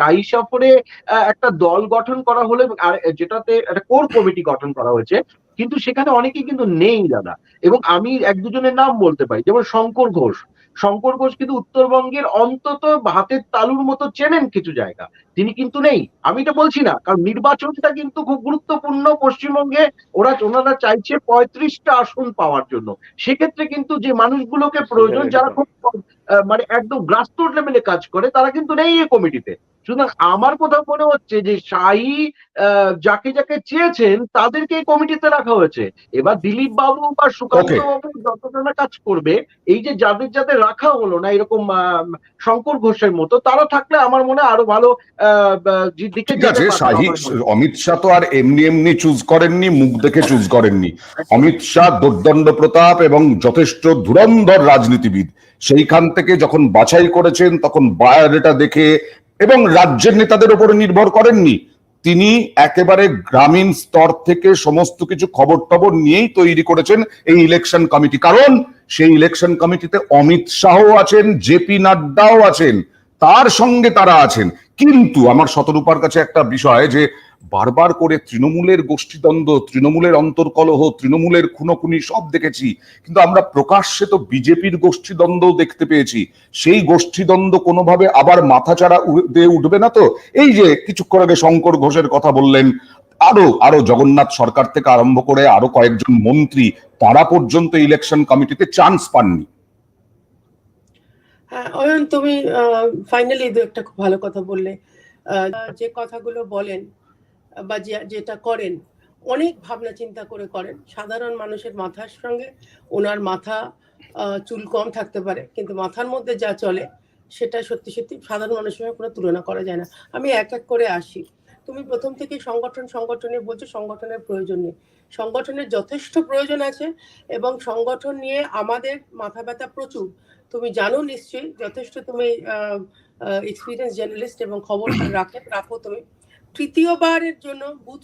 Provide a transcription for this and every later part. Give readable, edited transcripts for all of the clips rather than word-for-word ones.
শাহী সফরে একটা দল গঠন করা হলো, আর যেটাতে একটা কোর কমিটি গঠন করা হয়েছে, কিন্তু সেখানে অনেকেই কিন্তু নেই দাদা। এবং আমি এক দুজনের নাম বলতে পারি, যেমন শঙ্কর ঘোষ। শঙ্কর ঘোষ কিন্তু উত্তরবঙ্গের অন্তত হাতের তালুর মতো চেনেন কিছু জায়গা, তিনি কিন্তু নেই। আমি এটা বলছি না, কারণ নির্বাচনটা কিন্তু খুব গুরুত্বপূর্ণ পশ্চিমবঙ্গে। ওনারা চাইছে 35টা আসন পাওয়ার জন্য। সেক্ষেত্রে কিন্তু যে মানুষগুলোকে প্রয়োজন, যারা খুব মানে একদম গ্রাসরুট লেভেলে কাজ করে, তারা কিন্তু নেই এই কমিটিতে। সুতরাং আমার কোথাও মনে হচ্ছে যে শাহী যাকে যাকে চেয়েছেন তাদেরকে এই কমিটিতে রাখা হয়েছে। এবার দিলীপ বাবু বা সুকান্ত বাবু যতটা না কাজ করবে, এই যে যাদের যাদের রাখা হলো না, এরকম শঙ্কর ঘোষের মতো, তারা থাকলে আমার মনে হয় আরো ভালো দিকে যেতে পারত। অমিত শাহ তো আর এমনি এমনি চুজ করেননি, মুখ দেখে চুজ করেননি। অমিত শাহ দোর্দণ্ড প্রতাপ এবং যথেষ্ট ধুরন্ধর রাজনীতিবিদ। সেইখান থেকে যখন বাছাই করেছেন তখন বায়োডাটা দেখে এবং রাজ্যের নেতাদের উপরে নির্ভর করেননি। তিনি একেবারে গ্রামীণ স্তর থেকে সমস্ত কিছু খবর টবর নিয়েই তৈরি করেছেন এই ইলেকশন কমিটি। কারণ সেই ইলেকশন কমিটিতে অমিত শাহ আছেন, জেপি নাড্ডাও আছেন, তার সঙ্গে তারা আছেন। কিন্তু আমার শতরূপার কাছে একটা বিষয়, যে বারবার করে তৃণমূলের গোষ্ঠীদ্বন্দ্ব, তৃণমূলের অন্তর্কলহ, তৃণমূলের খুনোখুনি সব দেখেছি, কিন্তু আমরা প্রকাশ্যে তো বিজেপির গোষ্ঠীদ্বন্দ্ব দেখতে পেয়েছি। সেই গোষ্ঠীদ্বন্দ্ব কোনোভাবে আবার মাথাচাড়া দিয়ে উঠবে না তো? এই যে কিছুক্ষণ আগে শঙ্কর ঘোষের কথা বললেন, আরো জগন্নাথ সরকার থেকে আরম্ভ করে আরো কয়েকজন মন্ত্রী, তারা পর্যন্ত ইলেকশন কমিটিতে চান্স পাননি। হ্যাঁ অয়ন, তুমি ফাইনালি একটা খুব ভালো কথা বললে। যে কথাগুলো বলেন বা যেটা করেন, অনেক ভাবনা চিন্তা করে করেন। সাধারণ মানুষের মাথার সঙ্গে ওনার মাথা চুল কম থাকতে পারে, কিন্তু মাথার মধ্যে যা চলে সেটা সত্যি সত্যি সাধারণ মানুষের সঙ্গে কোনো তুলনা করা যায় না। আমি এক এক করে আসি। তুমি প্রথম থেকে সংগঠনে বলছো, সংগঠনের প্রয়োজন নেই। সংগঠনের যথেষ্ট প্রয়োজন আছে, এবং সংগঠন নিয়ে আমাদের মাথা ব্যথা প্রচুর। তুমি জানো নিশ্চয়ই, যথেষ্ট তুমি এক্সপিরিয়েন্স জার্নালিস্ট এবং খবর রাখো তুমি। তৃতীয়বারের জন্য বুথ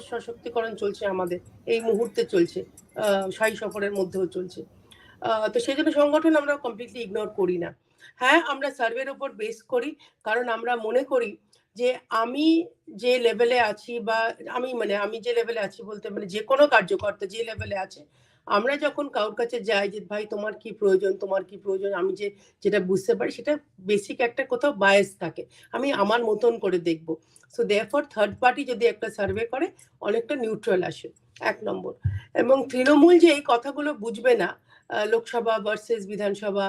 সশক্তিকরণ চলছে আমাদের, এই মুহূর্তে চলছে, শাহী সফরের মধ্যেও চলছে। তো সেই জন্য সংগঠন আমরা কমপ্লিটলি ইগনোর করি না। হ্যাঁ, আমরা সার্ভের উপর বেস করি, কারণ আমরা মনে করি যে আমি যে লেভেলে আছি, বা আমি যে লেভেলে আছি বলতে যে কোনো কার্যকর্তা যে লেভেলে আছে, আমরা যখন কারোর কাছে যাই যে ভাই তোমার কি প্রয়োজন, আমি যেটা বুঝতে পারি সেটা বেসিক একটা কোথাও বায়াস থাকে, আমি আমার মতন করে দেখবো। সো দেয়ারফর থার্ড পার্টি যদি একটা সার্ভে করে, অনেকটা নিউট্রাল আসে, এক নম্বর। এবং তৃণমূল যে এই কথাগুলো বুঝবে না, লোকসভা ভার্সেস বিধানসভা,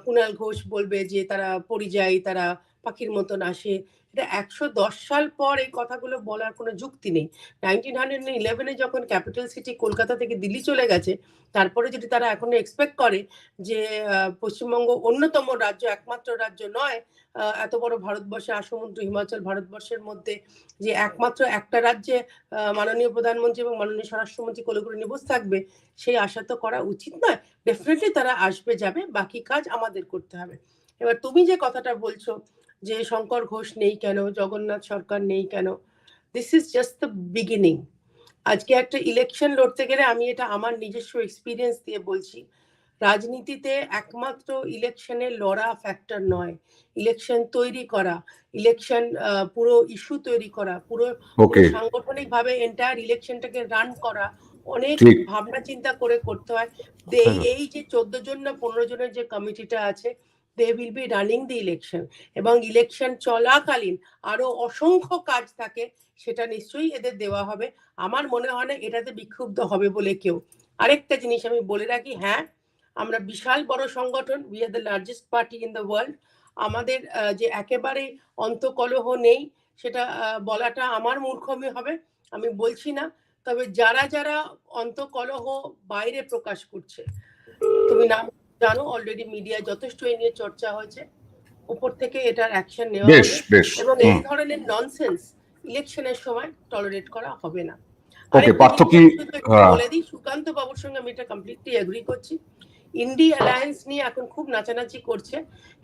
কুণাল ঘোষ বলবে যে তারা পরিযায়ী, তারা পাখির মতন আসে, এটা 110 সাল পর এই কথাগুলো বলার কোনো যুক্তি নেই। 1911 যখন ক্যাপিটাল সিটি কলকাতা থেকে দিল্লি চলে গেছে, তারপরে যদি তারা এখনো এক্সপেক্ট করে যে পশ্চিমবঙ্গ অন্যতম রাজ্য, একমাত্র রাজ্য নয় এত বড় ভারতবর্ষে, আসমুদ্র হিমাচল ভারতবর্ষের মধ্যে, যে একমাত্র একটা রাজ্যে মাননীয় প্রধানমন্ত্রী এবং মাননীয় স্বরাষ্ট্রমন্ত্রী কোলে নিবাস থাকবে, সেই আশা তো করা উচিত নয়। ডেফিনেটলি তারা আসবে যাবে, বাকি কাজ আমাদের করতে হবে। এবার তুমি যে কথাটা বলছো যে শঙ্কর ঘোষ নেই কেন, জগন্নাথ সরকার নেই কেন, this is just the beginning. আজকে একটা ইলেকশন লড়তে গেলে, আমি এটা আমার নিজস্ব এক্সপিরিয়েন্স দিয়ে বলছি, রাজনীতিতে একমাত্র ইলেকশনে লড়া ফ্যাক্টর নয়, ইলেকশন তৈরি করা, ইলেকশন পুরো ইস্যু তৈরি করা, পুরো সাংগঠনিক ভাবে এন্টায়ার ইলেকশনটাকে রান করা, অনেক ভাবনা চিন্তা করে করতে হয়। এই যে 14 জন না 15 জনের যে কমিটিটা আছে, they will be running the election, এবং ইলেকশন চলাকালীন আরো অসংখ্য কাজ থাকে, সেটা নিশ্চয়ই এদের দেওয়া হবে। আমার মনে হয় না এটাতে বিক্ষুব্ধ হবে বলে কেউ। আরেকটা জিনিস আমি বলে রাখি, হ্যাঁ আমরা বিশাল বড় সংগঠন, we are the largest party in the world. আমাদের যে একেবারে অন্তকলহ নেই সেটা বলাটা আমার মূর্খমি হবে, আমি বলছি না। তবে যারা যারা অন্তকলহ বাইরে প্রকাশ করছে, তুমি নাম জানো, অলরেডি মিডিয়ায় যথেষ্ট এই নিয়ে চর্চা হয়েছে, উপর থেকে এটার অ্যাকশন নেওয়া হবে, এবং এই ধরনের ননসেন্স ইলেকশনের সময় টলারেট করা হবে না। বলে দিই, সুকান্ত বাবুর সঙ্গে আমি এটা কমপ্লিটলি এগ্রি করছি। ইন্ডি অ্যালায়েন্স নিয়ে এখন খুব নাচানাচি করছে,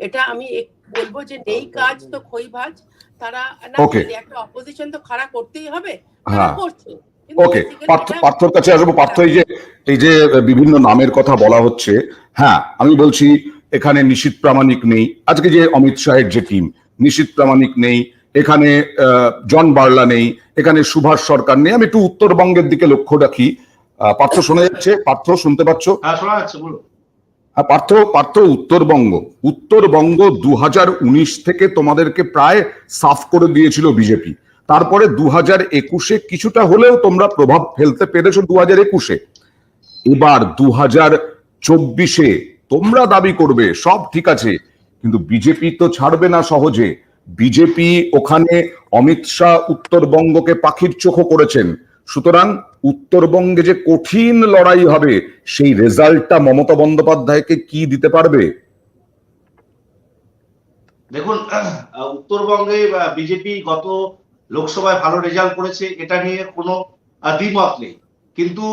এটা আমি বলবো যে নেই কাজ তো খই ভাজ। তারা একটা অপোজিশন তো খাড়া করতেই হবে, তারা করছে। ওকে, পার্থর কাছে আসবো। পার্থ, এই যে বিভিন্ন নামের কথা বলা হচ্ছে, হ্যাঁ আমি বলছি এখানে নিশীথ প্রামাণিক নেই। আজকে যে অমিত শাহের যে টিম, নিশীথ প্রামাণিক নেই, এখানে জন বার্লা নেই, এখানে সুভাষ সরকার নেই। আমি একটু উত্তরবঙ্গের দিকে লক্ষ্য রাখি। পার্থ শোনা যাচ্ছে? পার্থ শুনতে পাচ্ছ? হ্যাঁ, শোনা যাচ্ছে, বলো। পার্থ উত্তরবঙ্গ 2019 থেকে তোমাদেরকে প্রায় সাফ করে দিয়েছিল বিজেপি। তারপরে 2021-এ কিছুটা হলেও তোমরা প্রভাব ফেলতে পেরেছো 2021-এ। এবার 2024-এ তোমরা দাবি করবে সব ঠিক আছে, কিন্তু বিজেপি তো ছাড়বে না সহজে। বিজেপি ওখানে অমিত শাহ উত্তরবঙ্গকে পাখির চোখও করেছেন। সুতরাং উত্তরবঙ্গে যে কঠিন লড়াই হবে, সেই রেজাল্টটা মমতা বন্দ্যোপাধ্যায়কে কি দিতে পারবে? দেখুন, উত্তরবঙ্গে বিজেপি গত লোকসভায় ভালো রেজাল্ট করেছে, এটা নিয়ে কোনো দ্বিমত নেই। কিন্তু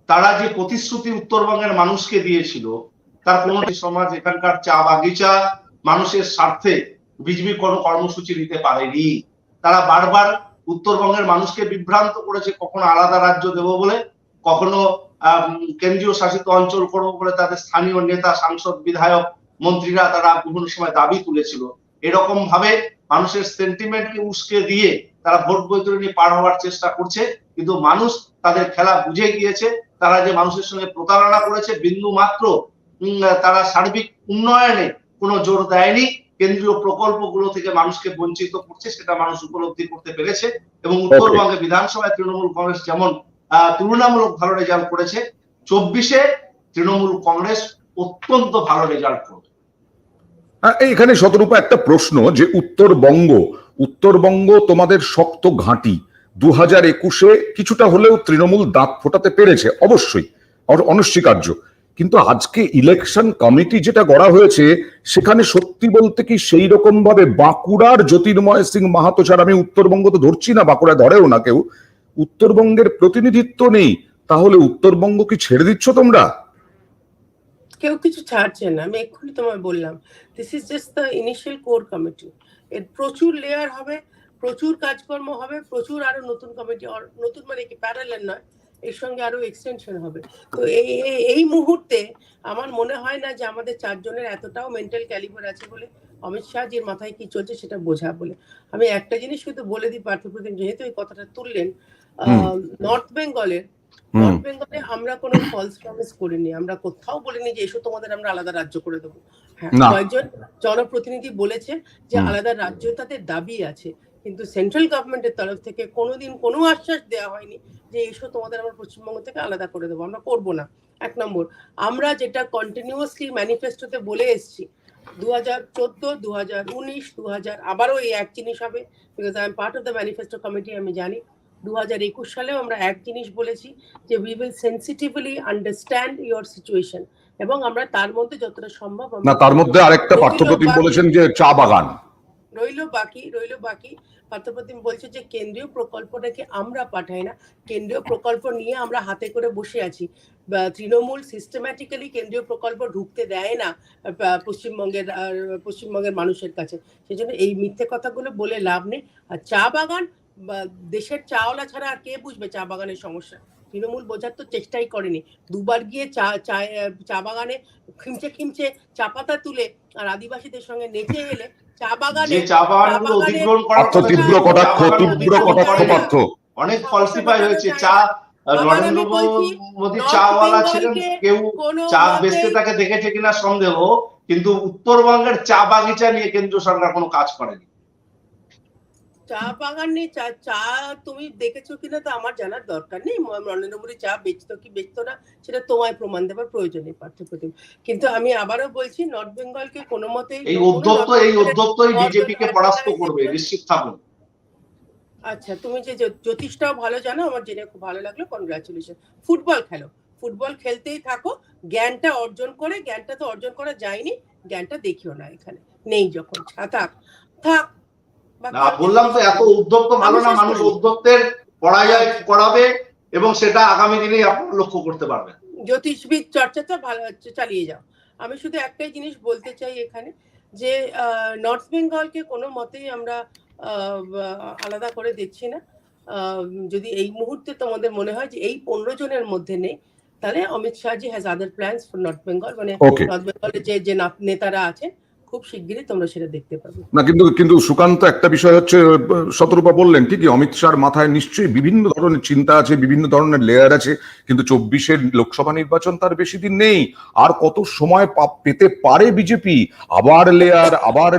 তারা যে প্রতিশ্রুতি উত্তরবঙ্গের মানুষকে দিয়েছিল, তার কোনোটি সমাজ এখানকার চা বাগিচা মানুষের স্বার্থে বিজেপি কোনো কর্মসূচি নিতে পারেনি। তারা বারবার উত্তরবঙ্গের মানুষকে বিভ্রান্ত করেছে, কখনো আলাদা রাজ্য দেব বলে, কখনো কেন্দ্রীয় শাসিত অঞ্চল করবো বলে তাদের স্থানীয় নেতা, সাংসদ, বিধায়ক, মন্ত্রীরা তারা বিভিন্ন সময় দাবি তুলেছিল। এরকম ভাবে মানুষের সেন্টিমেন্টকে উস্কে দিয়ে তারা ভোট বৈতরণী পার হওয়ার চেষ্টা করছে, কিন্তু মানুষ তাদের খেলা বুঝে গিয়েছে। তারা যে মানুষের সঙ্গে প্রতারণা করেছে, বিন্দু মাত্র তারা সার্বিক উন্নয়নে কোনো জোর দেয়নি, কেন্দ্রীয় প্রকল্পগুলো থেকে মানুষকে বঞ্চিত করছে, সেটা মানুষ উপলব্ধি করতে পেরেছে। এবং উত্তরবঙ্গে বিধানসভায় তৃণমূল কংগ্রেস যেমন তুলনামূলক ভালো রেজাল্ট করেছে, 24-এ তৃণমূল কংগ্রেস অত্যন্ত ভালো রেজাল্ট করবে। এখানে শতরূপা একটা প্রশ্ন, যে উত্তরবঙ্গ তোমাদের শক্ত ঘাঁটি। 2021-এ কিছুটা হলেও তৃণমূল দাঁত ফোটাতে পেরেছে, অবশ্যই অনস্বীকার্য। কিন্তু আজকে ইলেকশন কমিটি যেটা গড়া হয়েছে, সেখানে সত্যি বলতে কি সেই রকম ভাবে বাঁকুড়ার জ্যোতির্ময় সিং মাহাতো ছাড়া, আমি উত্তরবঙ্গ তো ধরছি না, বাঁকুড়া ধরেও না কেউ, উত্তরবঙ্গের প্রতিনিধিত্ব নেই। তাহলে উত্তরবঙ্গ কি ছেড়ে দিচ্ছ তোমরা? কেউ কিছু ছাড়ছে না, আমি এক্ষুনি তোমায় বললাম, this is just the initial core committee. এর প্রচুর লেয়ার হবে, প্রচুর কাজকর্ম হবে, প্রচুর আরো নতুন কমিটি, নতুন মানে কি প্যারালাল নয়, এর সঙ্গে আরো এক্সটেনশন হবে। তো এই মুহূর্তে আমার মনে হয় না যে আমাদের চারজনের এতটাও মেন্টাল ক্যালিবার আছে বলে অমিত শাহজির মাথায় কি চলছে সেটা বোঝা বলে। আমি একটা জিনিস শুধু বলে দিই পার্থপ্রতিম, যেহেতু এই কথাটা তুললেন, নর্থ বেঙ্গলে আমরা কোনো ফলস প্রমিস করিনি, আমরা কোথাও বলিনি যে এসো তোমাদের আমরা আলাদা রাজ্য করে দেবো। হ্যাঁ, কয়েকজন জনপ্রতিনিধি বলেছে যে আলাদা রাজ্য তাদের দাবি আছে, কিন্তু সেন্ট্রাল গভর্নমেন্টের তরফ থেকে কোনোদিন কোনো আশ্বাস দেওয়া হয়নি যে এসো তোমাদের আমরা পশ্চিমবঙ্গ থেকে আলাদা করে দেবো, আমরা করবো না। এক নম্বর, আমরা যেটা কন্টিনিউয়াসলি ম্যানিফেস্টোতে বলে এসেছি, 2014, 2019, 2000 আবারও এই এক জিনিস হবে, because I am part of the manifesto committee, আমি জানি। 2021 সালেও আমরা এক জিনিস বলেছি যে we will sensitively understand your situation, এবং আমরা তার মধ্যে যতটা সম্ভব, না তার মধ্যে আরেকটা পার্থপ্রতিম বলেছেন যে চা বাগান রইল বাকি। পার্থপ্রতিম বলছে যে কেন্দ্রীয় প্রকল্পটাকে আমরা পাঠাই না, কেন্দ্রীয় প্রকল্প নিয়ে আমরা হাতে করে বসে আছি। তৃণমূল সিস্টেম্যাটিক্যালি কেন্দ্রীয় প্রকল্প ঢুকতে দেয় না পশ্চিমবঙ্গের মানুষের কাছে, সেজন্য এই মিথ্যে কথাগুলো বলে লাভ নেই। আর চা বাগান, দেশের চাওলা ছাড়া আর কে বুঝবে চা বাগানের সমস্যা? তৃণমূল বোঝার তো চেষ্টাই করেনি। দুবার গিয়ে চা বাগানে খিমচে চা পাতা তুলে আর আদিবাসীদের সঙ্গে নেচে এলে চা বাগানে অনেক ফলসিফাই হয়েছে। চা নরেন্দ্র মোদী চাওয়ালা ছিলেন, কেউ চা বেচতে তাকে দেখেছে কিনা সন্দেহ, কিন্তু উত্তরবঙ্গের চা বাগিচা নিয়ে কেন্দ্র সরকার কোনো কাজ করেনি। চা বাগান নেই, চা তুমি দেখেছো কিনা তো আমার জানার দরকার নেই। নরেন্দ্র মোদী চা বেচতো কি বেচতো না সেটা তোমায় প্রমাণ দেবার প্রয়োজন নেই পার্থপ্রতিম। কিন্তু আমি আবারও বলছি, নর্থ বেঙ্গলকে কোনো মতেই এই উদ্যোক্তই বিজেপিকে পরাস্ত করবে, নিশ্চিত থাকুন। আচ্ছা, তুমি যে জ্যোতিষটাও ভালো জানো, আমার জেনে খুব ভালো লাগলো, কনগ্রাচুলেশন। ফুটবল খেলো, ফুটবল খেলতেই থাকো, জ্ঞানটা অর্জন করে, জ্ঞানটা তো অর্জন করা যায়নি, জ্ঞানটা দেখিও না, এখানে নেই যখন থাক। না, বললাম তো এত উদ্যোগ তো ভালো না, মানুষ উদ্যোগের পরাজয় করাবে এবং সেটা আগামী দিনেই আপনারা লক্ষ্য করতে পারবেন। জ্যোতিষবিদ চর্চাটা ভালো চালিয়ে যাও। আমি শুধু একটাই জিনিস বলতে চাই এখানে, যে নর্থ বেঙ্গলকে কোনো মতেই আমরা আলাদা করে দেখছি না। যদি এই মুহূর্তে তোমাদের মনে হয় যে এই 15 জনের মধ্যে নেই, তাহলে Amit Shahji has other plans for north Bengal, মানে নর্থ বেঙ্গলের যে নেতারা আছেন খুব শিগগিরই তোমরা সেটা দেখতে পাবে। না, কিন্তু সুকান্ত, একটা বিষয় হচ্ছে, শতরূপা বললেন ঠিকই, অমিত শাহর মাথায় নিশ্চয়ই বিভিন্ন ধরনের চিন্তা আছে, বিভিন্ন ধরনের লেয়ার আছে, কিন্তু 24-এর লোকসভা নির্বাচন তার বেশি দিন নেই। আর কত সময় পেতে পারে বিজেপি? আবার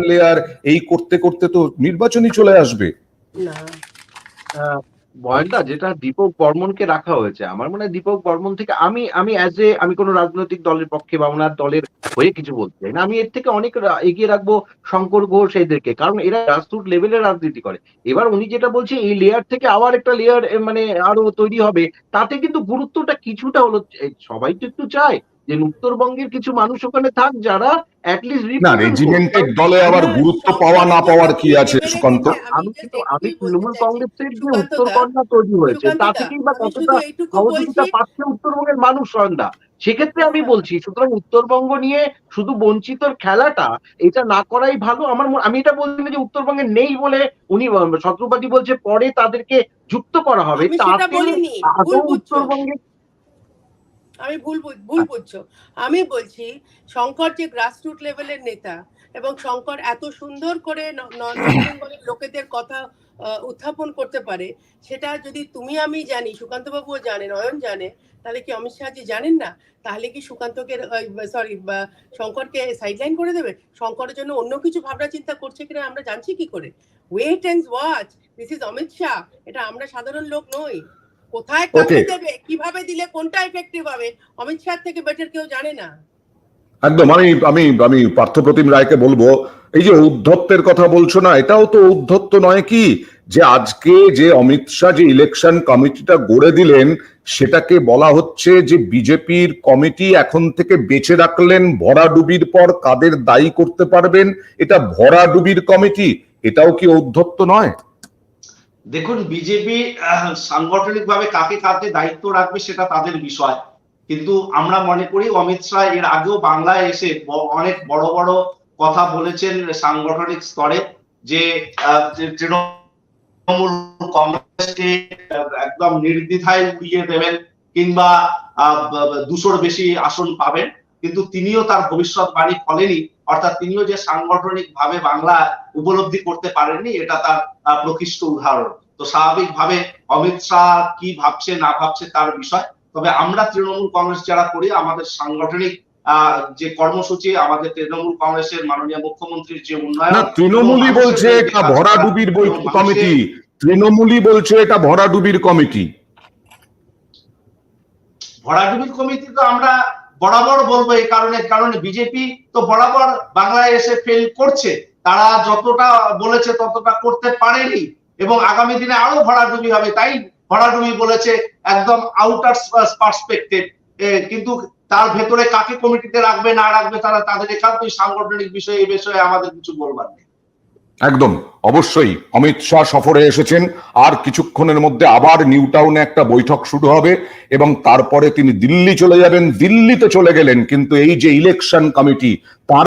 লেয়ার এই করতে করতে তো নির্বাচনই চলে আসবে। না, বয়নদা, যেটা দীপক বর্মনকে রাখা হয়েছে, আমার মনে হয় দীপক বর্মন থেকে আমি আমি কোনো রাজনৈতিক দলের পক্ষে বা ওনার দলের হয়ে কিছু বলতে চাই না, আমি এর থেকে অনেক এগিয়ে রাখবো শঙ্কর ঘোষ এদেরকে, কারণ এরা গ্রাসরুট লেভেলের রাজনীতি করে। এবার উনি যেটা বলছে, এই লেয়ার থেকে আবার একটা লেয়ার মানে আরো তৈরি হবে, তাতে কিন্তু গুরুত্বটা কিছুটা হলো, সবাই তো একটু চায় যে উত্তরবঙ্গের কিছু মানুষ ওখানে থাক যারা অ্যাটলিস্ট না, রেজিমেন্টের দলে আবার গুরুত্ব পাওয়া না পাওয়ার কি আছে সুকান্ত? আমি তৃণমূল কংগ্রেসের যে উত্তরকন্যা তৈরি হয়েছে তা থেকেই বা কতটা সহযোগিতা পাচ্ছে উত্তরবঙ্গের মানুষ সন্ধ্যা, সেক্ষেত্রে আমি বলছি, সুতরাং উত্তরবঙ্গ নিয়ে শুধু বঞ্চিতর খেলাটা এটা না করাই ভালো। আমি এটা বলছি না যে উত্তরবঙ্গে নেই বলে উনি ছত্রপতি বলছে পরে তাদেরকে যুক্ত করা হবে, তাতে উত্তরবঙ্গে আমি ভুল বুঝছো। আমি বলছি শঙ্কর যে গ্রাসরুট লেভেলের নেতা, এবং শঙ্কর এত সুন্দর করে নর্থ বেঙ্গলের লোকেদের কথা উত্থাপন করতে পারে, সেটা যদি তুমি আমি জানি, সুকান্ত বাবুও জানে, নয়ন জানে, তাহলে কি অমিত শাহজি জানেন না? তাহলে কি সুকান্তকে শঙ্করকে সাইডলাইন করে দেবে? শঙ্করের জন্য অন্য কিছু ভাবনা চিন্তা করছে কিনা আমরা জানছি কি করে? Wait and watch, this is Amit Shah, এটা আমরা সাধারণ লোক নই। কোথায় কাকে দেবে, কিভাবে দিলে কোনটা এফেক্টিভ হবে, অমিত শাহ থেকে বেটার কেউ জানে না। একদম। আমি পার্থপ্রতিম রায়কে বলবো, এই যে উদ্ধত্তের কথা বলছো না, এটাও তো উদ্ধত্ত নয় কি? যে আজকে যে অমিত শাহ যে ইলেকশন কমিটিটা গড়ে দিলেন, সেটাকে বলা হচ্ছে যে বিজেপির কমিটি এখন থেকে বেঁচে রাখলেন, ভরাডুবির পর কাদের দায়ী করতে পারবেন, এটা ভরাডুবির কমিটি। এটাও কি ঔদ্ধত্য নয়? দেখুন, বিজেপি সাংগঠনিকভাবে কাকে কাকে দায়িত্ব রাখবে সেটা তাদের বিষয়, কিন্তু আমরা মনে করি অমিত শাহ এর আগেও বাংলায় এসে অনেক বড় বড় কথা বলেছেন সাংগঠনিক স্তরে, যে তৃণমূল কংগ্রেসকে একদম নির্দ্বিধায় উড়িয়ে দেবেন কিংবা 200-র বেশি আসন পাবেন, কিন্তু তিনিও তার ভবিষ্যৎবাণী ফলেনি, অর্থাৎ তিনিও যে সাংগঠনিক ভাবে বাংলা উপলব্ধি করতে পারেননি, এটা তার প্রকৃষ্ট উদাহরণ। তো স্বাভাবিকভাবে অমিত শাহ কি ভাবছে না ভাবছে তার বিষয়, তবে আমরা তৃণমূল কংগ্রেস যারা করি, আমাদের সাংগঠনিক যে কর্মসূচি, আমাদের তৃণমূল কংগ্রেসের মাননীয় মুখ্যমন্ত্রীর যে উন্নয়ন, তৃণমূলই বলছে এটা ভরাডুবির কমিটি, তৃণমূলই বলছে এটা ভরাডুবির কমিটি। ভরাডুবির কমিটি তো আমরা বরাবর বলবো, এই কারণে বিজেপি তো বরাবর বাংলায় এসে ফেল করছে, তারা যতটা বলেছে ততটা করতে পারেনি, এবং আগামী দিনে আরো ভরাডুবি হবে, তাই ভরাডুবি বলেছে একদম আউটার পার্সপেক্টিভ। কিন্তু তার ভেতরে কাকে কমিটিতে রাখবে না রাখবে তারা তাদের একান্তই সাংগঠনিক বিষয়, এই বিষয়ে আমাদের কিছু বলবার নেই। একদম, অবশ্যই অমিত শাহ সফরে এসেছেন, আর কিছুক্ষণের মধ্যে আবার নিউ টাউনে একটা বৈঠক শুরু হবে এবং তারপরে তিনি দিল্লি চলে যাবেন। দিল্লিতে চলে গেলেন, কিন্তু এই যে ইলেকশন কমিটি, তার